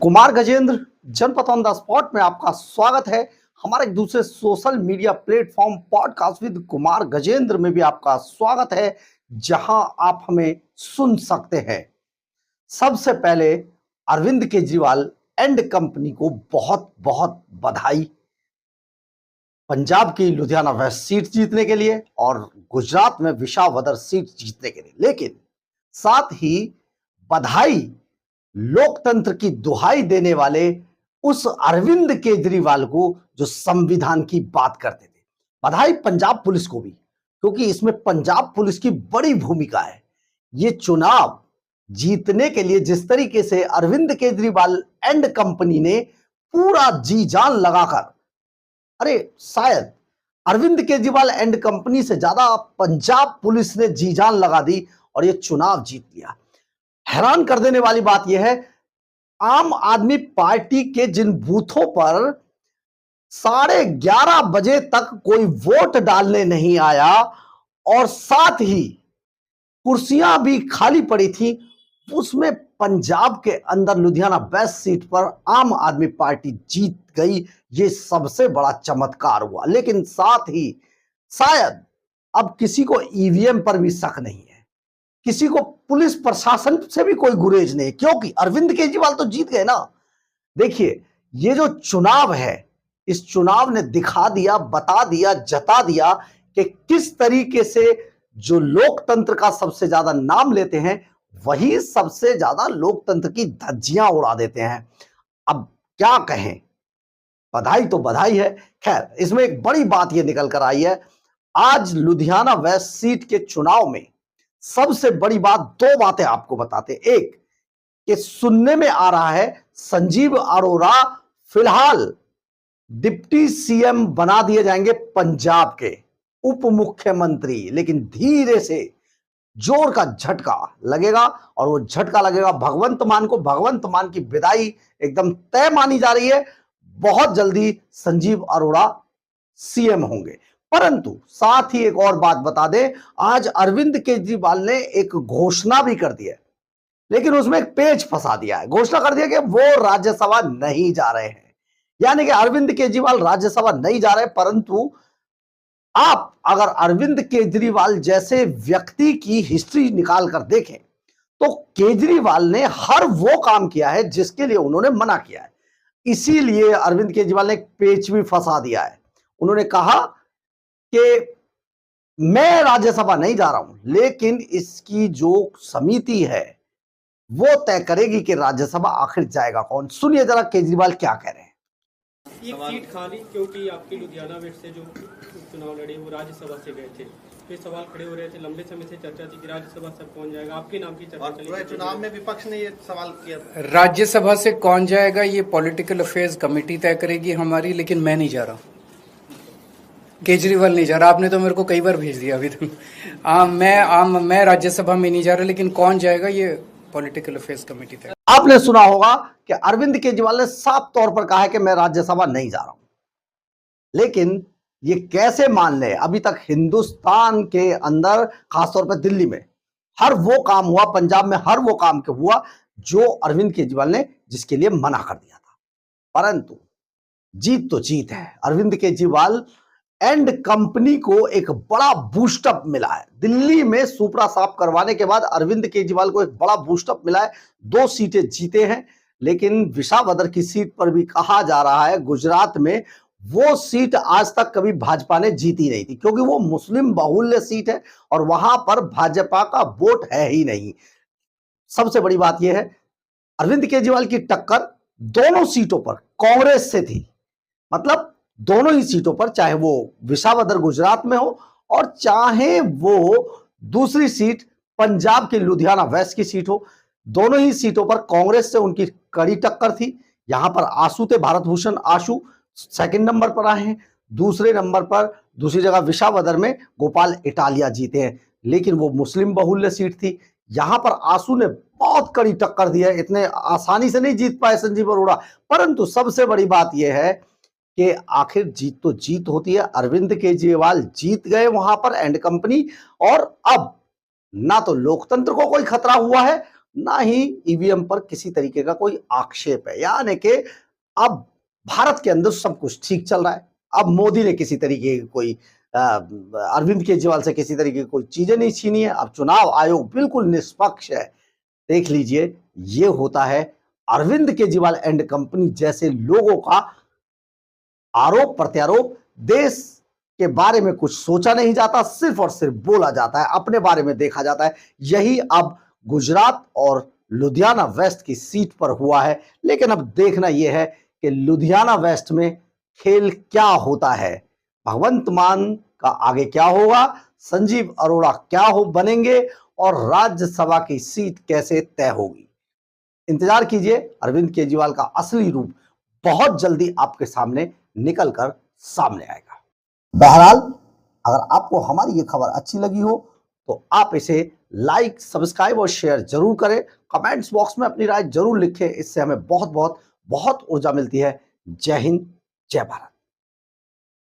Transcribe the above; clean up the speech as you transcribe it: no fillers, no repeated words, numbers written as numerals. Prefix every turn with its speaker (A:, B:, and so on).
A: कुमार गजेंद्र जनपद on the spot में आपका स्वागत है। हमारे एक दूसरे social media platform podcast with Kumar Gajendra में भी आपका स्वागत है, जहां आप हमें सुन सकते हैं। सबसे पहले अरविंद केजरीवाल एंड कंपनी को बहुत बहुत बधाई, पंजाब की लुधियाना वेस्ट सीट जीतने के लिए और गुजरात में विसावदर सीट जीतने के लिए। लेकिन साथ ही बधाई लोकतंत्र की दुहाई देने वाले उस अरविंद केजरीवाल को जो संविधान की बात करते थे। बधाई पंजाब पुलिस को भी, क्योंकि इसमें पंजाब पुलिस की बड़ी भूमिका है। ये चुनाव जीतने के लिए जिस तरीके से अरविंद केजरीवाल एंड कंपनी ने पूरा जी जान लगाकर, अरे शायद अरविंद केजरीवाल एंड कंपनी से ज्यादा पंजाब पुलिस ने जी जान लगा दी और ये चुनाव जीत लिया। हैरान कर देने वाली बात यह है, आम आदमी पार्टी के जिन बूथों पर 11:30 बजे तक कोई वोट डालने नहीं आया और साथ ही कुर्सियां भी खाली पड़ी थी, उसमें पंजाब के अंदर लुधियाना वेस्ट सीट पर आम आदमी पार्टी जीत गई। ये सबसे बड़ा चमत्कार हुआ। लेकिन साथ ही शायद अब किसी को ईवीएम पर भी शक नहीं है, किसी को पुलिस प्रशासन से भी कोई गुरेज नहीं, क्योंकि अरविंद केजरीवाल तो जीत गए ना। देखिए, ये जो चुनाव है, इस चुनाव ने दिखा दिया, बता दिया, जता दिया कि किस तरीके से जो लोकतंत्र का सबसे ज्यादा नाम लेते हैं वही सबसे ज्यादा लोकतंत्र की धज्जियां उड़ा देते हैं। अब क्या कहें, बधाई तो बधाई है। खैर, इसमें एक बड़ी बात यह निकल कर आई है, आज लुधियाना वेस्ट सीट के चुनाव में सबसे बड़ी बात, दो बातें आपको बताते। एक, कि सुनने में आ रहा है संजीव अरोड़ा फिलहाल डिप्टी सीएम बना दिए जाएंगे पंजाब के उप मुख्यमंत्री, लेकिन धीरे से जोर का झटका लगेगा और वो झटका लगेगा भगवंत मान को। भगवंत मान की विदाई एकदम तय मानी जा रही है। बहुत जल्दी संजीव अरोड़ा सीएम होंगे। परंतु साथ ही एक और बात बता दें, आज अरविंद केजरीवाल ने एक घोषणा भी कर दी है, लेकिन उसमें एक पेच फंसा दिया है। घोषणा कर दिया कि वो राज्यसभा नहीं जा रहे हैं, यानी कि अरविंद केजरीवाल राज्यसभा नहीं जा रहे। परंतु आप अगर अरविंद केजरीवाल जैसे व्यक्ति की हिस्ट्री निकाल कर देखें तो केजरीवाल ने हर वो काम किया है जिसके लिए उन्होंने मना किया है। इसीलिए अरविंद केजरीवाल ने एक पेच भी फंसा दिया है। उन्होंने कहा कि मैं राज्यसभा नहीं जा रहा हूं, लेकिन इसकी जो समिति है वो तय करेगी कि राज्यसभा आखिर जाएगा कौन। सुनिए जरा केजरीवाल क्या कह रहे हैं।
B: एक सीट खाली, क्योंकि आपके लुधियाना वेस्ट से जो चुनाव लड़े वो राज्यसभा से गए थे, फिर सवाल खड़े हो रहे थे, लंबे समय से चर्चा थी कि राज्यसभा से कौन जाएगा, आपके नाम की चर्चा चली।
C: चुनाव में विपक्ष ने ये सवाल किया,
D: राज्यसभा से कौन जाएगा ये पॉलिटिकल अफेयर्स कमेटी तय करेगी हमारी, लेकिन मैं नहीं जा रहा, केजरीवाल नहीं जा रहा। आपने तो मेरे को कई बार भेज दिया अभी तक। मैं राज्यसभा में नहीं जा रहा, लेकिन कौन जाएगा ये पॉलिटिकल अफेयर्स कमेटी तय।
A: आपने सुना होगा कि अरविंद केजरीवाल ने साफ तौर पर कहा है कि मैं राज्यसभा नहीं जा रहा हूं, लेकिन ये कैसे मान ले। अभी तक हिंदुस्तान के अंदर, खासतौर पर दिल्ली में हर वो काम हुआ, पंजाब में हर वो काम हुआ जो अरविंद केजरीवाल ने जिसके लिए मना कर दिया था। परंतु जीत तो जीत है। अरविंद केजरीवाल एंड कंपनी को एक बड़ा बूस्टअप मिला है। दिल्ली में सुपड़ा साफ करवाने के बाद अरविंद केजरीवाल को एक बड़ा बूस्टअप मिला है। 2 सीटें जीते हैं, लेकिन विसावदर की सीट पर भी कहा जा रहा है गुजरात में वो सीट आज तक कभी भाजपा ने जीती नहीं थी, क्योंकि वो मुस्लिम बाहुल्य सीट है और वहां पर भाजपा का वोट है ही नहीं। सबसे बड़ी बात यह है, अरविंद केजरीवाल की टक्कर दोनों सीटों पर कांग्रेस से थी। मतलब दोनों ही सीटों पर, चाहे वो विसावदर गुजरात में हो और चाहे वो दूसरी सीट पंजाब की लुधियाना वेस्ट की सीट हो, दोनों ही सीटों पर कांग्रेस से उनकी कड़ी टक्कर थी। यहां पर आशु थे, भारत भूषण आशु सेकंड नंबर पर आए हैं। दूसरे नंबर पर दूसरी जगह विसावदर में गोपाल इटालिया जीते हैं, लेकिन वो मुस्लिम बहुल्य सीट थी। यहां पर आशु ने बहुत कड़ी टक्कर दी है, इतने आसानी से नहीं जीत पाए संजीव अरोड़ा। परंतु सबसे बड़ी बात यह है कि आखिर जीत तो जीत होती है। अरविंद केजरीवाल जीत गए वहां पर एंड कंपनी, और अब ना तो लोकतंत्र को कोई खतरा हुआ है ना ही ईवीएम पर किसी तरीके का कोई आक्षेप है। यानी कि अब भारत के अंदर सब कुछ ठीक चल रहा है। अब मोदी ने किसी तरीके की कोई अरविंद केजरीवाल से किसी तरीके की कोई चीजें नहीं छीनी है। अब चुनाव आयोग बिल्कुल निष्पक्ष है। देख लीजिए, ये होता है अरविंद केजरीवाल एंड कंपनी जैसे लोगों का आरोप प्रत्यारोप। देश के बारे में कुछ सोचा नहीं जाता, सिर्फ और सिर्फ बोला जाता है, अपने बारे में देखा जाता है। यही अब गुजरात और लुधियाना वेस्ट की सीट पर हुआ है। लेकिन अब देखना यह है कि लुधियाना वेस्ट में खेल क्या होता है। भगवंत मान का आगे क्या होगा, संजीव अरोड़ा क्या बनेंगे और राज्यसभा की सीट कैसे तय होगी। इंतजार कीजिए, अरविंद केजरीवाल का असली रूप बहुत जल्दी आपके सामने निकलकर सामने आएगा। बहरहाल, अगर आपको हमारी ये खबर अच्छी लगी हो तो आप इसे लाइक, सब्सक्राइब और शेयर जरूर करें। कमेंट्स बॉक्स में अपनी राय जरूर लिखें, इससे हमें बहुत बहुत बहुत ऊर्जा मिलती है। जय हिंद, जय भारत।